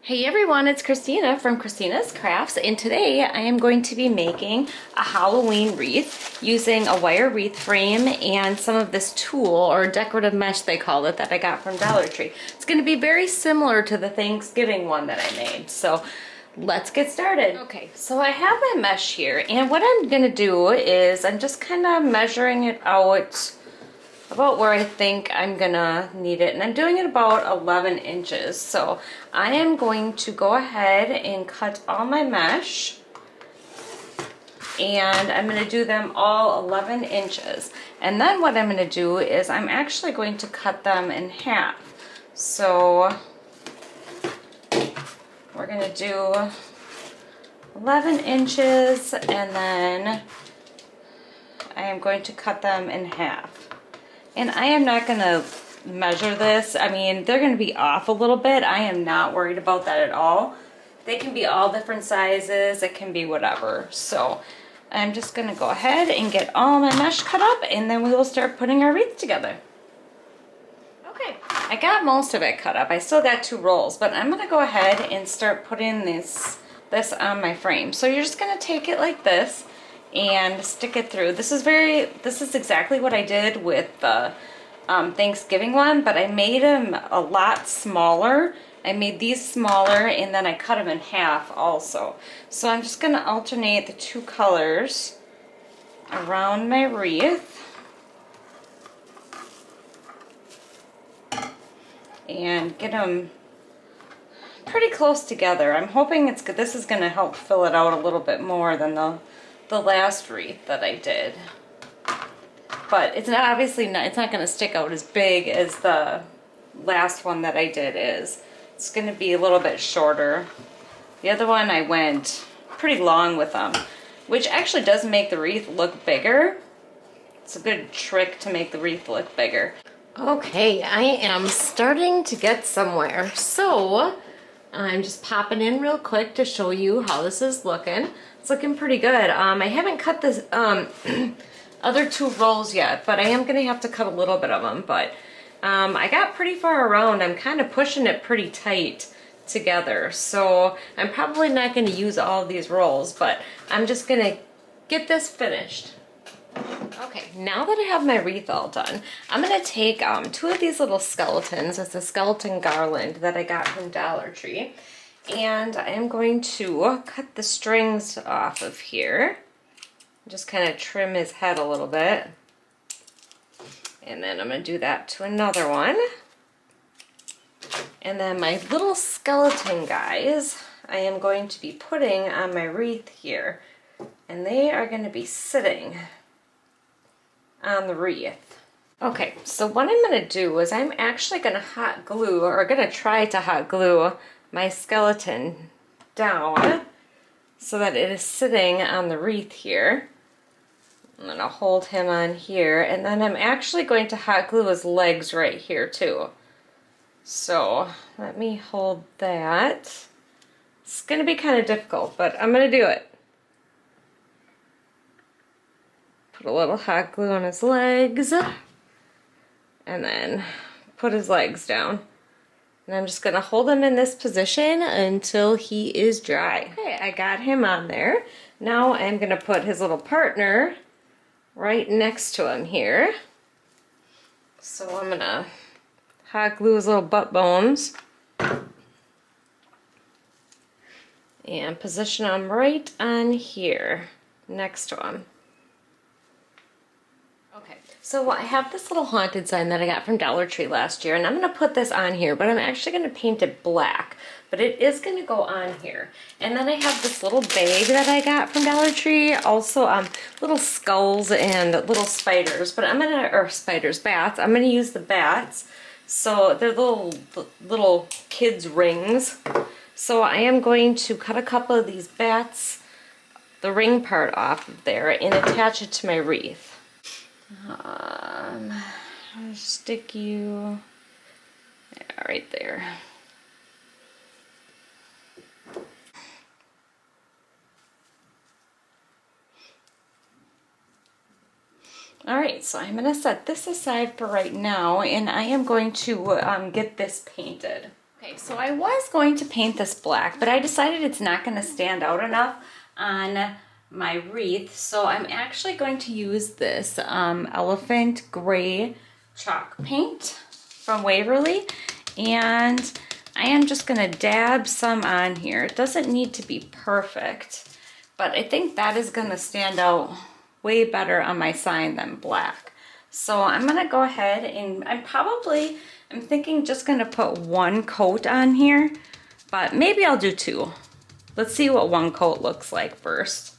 Hey everyone, it's Christina from Christina's Crafts, and today I am going to be making a Halloween wreath using a wire wreath frame and some of this tulle, or decorative mesh they call it, that I got from Dollar Tree. It's going to be very similar to the Thanksgiving one that I made, so let's get started. Okay, so I have my mesh here, and what I'm going to do is I'm just kind of measuring it out about where I think I'm gonna need it, and I'm doing it about 11 inches. So I am going to go ahead and cut all my mesh, and I'm gonna do them all 11 inches. And then what I'm gonna do is I'm actually going to cut them in half. So we're gonna do 11 inches, and then I am going to cut them in half. And I am not going to measure this. I mean, they're going to be off a little bit. I am not worried about that at all. They can be all different sizes. It can be whatever. So I'm just going to go ahead and get all my mesh cut up, and then we will start putting our wreath together. Okay, I got most of it cut up. I still got 2 rolls, but I'm going to go ahead and start putting this on my frame. So you're just going to take it like this and stick it through. This is exactly what I did with the Thanksgiving one, but I made them a lot smaller. I made these smaller, and then I cut them in half also. So I'm just gonna alternate the 2 colors around my wreath and get them pretty close together. I'm hoping this is gonna help fill it out a little bit more than the last wreath that I did, but it's not going to stick out as big as the last one that I did is. It's going to be a little bit shorter. The other one I went pretty long with them, which actually does make the wreath look bigger. It's a good trick to make the wreath look bigger. Okay, I am starting to get somewhere, so I'm just popping in real quick to show you how this is looking. It's looking pretty good. I haven't cut this other 2 rolls yet, but I am going to have to cut a little bit of them. But I got pretty far around. I'm kind of pushing it pretty tight together. So I'm probably not going to use all of these rolls, but I'm just going to get this finished. Okay, now that I have my wreath all done, I'm going to take 2 of these little skeletons. It's a skeleton garland that I got from Dollar Tree. And I am going to cut the strings off of here. Just kind of trim his head a little bit. And then I'm going to do that to another one. And then my little skeleton guys, I am going to be putting on my wreath here. And they are going to be sitting on the wreath. Okay, so what I'm going to do is I'm actually going to hot glue, or going to try to hot glue my skeleton down so that it is sitting on the wreath here. I'm going to hold him on here, and then I'm actually going to hot glue his legs right here too. So let me hold that. It's going to be kind of difficult, but I'm going to do it. Put a little hot glue on his legs, and then put his legs down. And I'm just going to hold him in this position until he is dry. Okay, I got him on there. Now I'm going to put his little partner right next to him here. So I'm going to hot glue his little butt bones and position him right on here next to him. Okay, so I have this little haunted sign that I got from Dollar Tree last year, and I'm going to put this on here, but I'm actually going to paint it black, but it is going to go on here. And then I have this little bag that I got from Dollar Tree, also little skulls and little spiders, but bats. I'm going to use the bats. So they're little kids' rings. So I am going to cut a couple of these bats, the ring part off of there, and attach it to my wreath. I'll stick you right there. Alright, so I'm going to set this aside for right now, and I am going to get this painted. Okay, so I was going to paint this black, but I decided it's not going to stand out enough on my wreath, so I'm actually going to use this elephant gray chalk paint from Waverly, and I am just going to dab some on here. It doesn't need to be perfect, but I think that is going to stand out way better on my sign than black. So I'm going to go ahead and I'm thinking just going to put one coat on here, but maybe I'll do two. Let's see what one coat looks like first.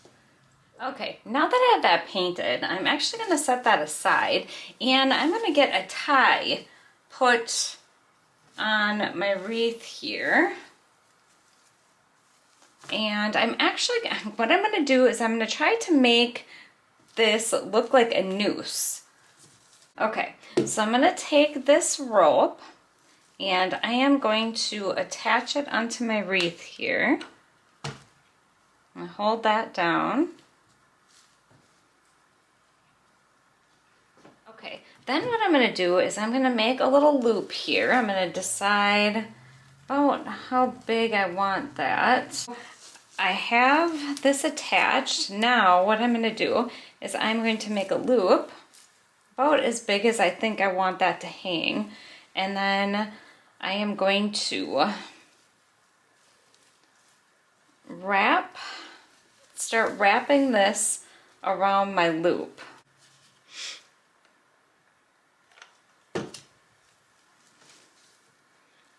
Okay, now that I have that painted, I'm actually going to set that aside, and I'm going to get a tie put on my wreath here. And what I'm going to do is I'm going to try to make this look like a noose. Okay, so I'm going to take this rope and I am going to attach it onto my wreath here. I'm going to hold that down. Okay, then what I'm going to do is I'm going to make a little loop here. I'm going to decide about how big I want that. I have this attached. Now what I'm going to do is I'm going to make a loop about as big as I think I want that to hang, and then I am going to start wrapping this around my loop.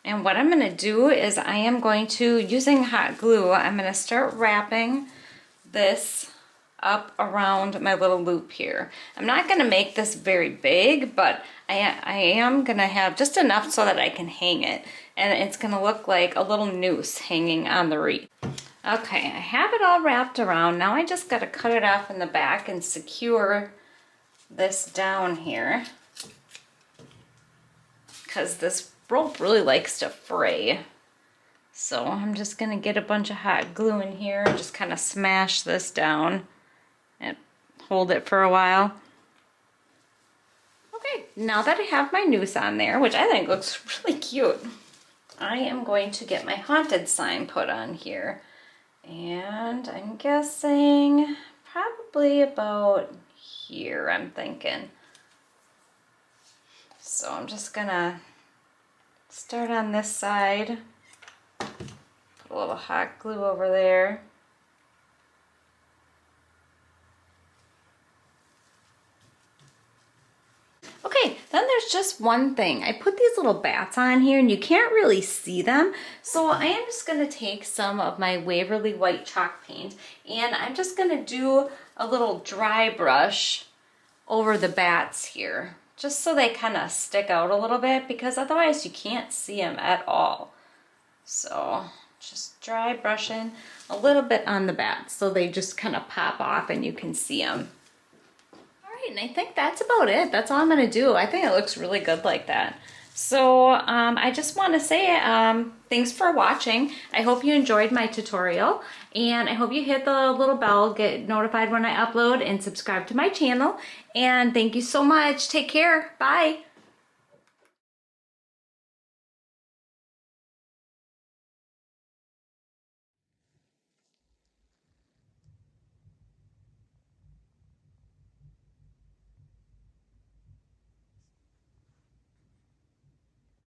And what I'm going to do is I am going to, using hot glue, I'm going to start wrapping this up around my little loop here. I'm not going to make this very big, but I am going to have just enough so that I can hang it. And it's going to look like a little noose hanging on the wreath. Okay, I have it all wrapped around. Now I just got to cut it off in the back and secure this down here, because this rope really likes to fray. So I'm just going to get a bunch of hot glue in here and just kind of smash this down and hold it for a while. Okay, now that I have my noose on there, which I think looks really cute, I am going to get my haunted sign put on here. And I'm guessing probably about here, I'm thinking. So I'm just gonna start on this side, put a little hot glue over there. Okay, then there's just one thing. I put these little bats on here and you can't really see them. So I am just gonna take some of my Waverly white chalk paint and I'm just gonna do a little dry brush over the bats here, just so they kind of stick out a little bit, because otherwise you can't see them at all. So just dry brushing a little bit on the bats so they just kind of pop off and you can see them. And I think that's about it. That's all I'm going to do. I think it looks really good like that. So I just want to say thanks for watching. I hope you enjoyed my tutorial, and I hope you hit the little bell, get notified when I upload, and subscribe to my channel. And thank you so much. Take care. Bye.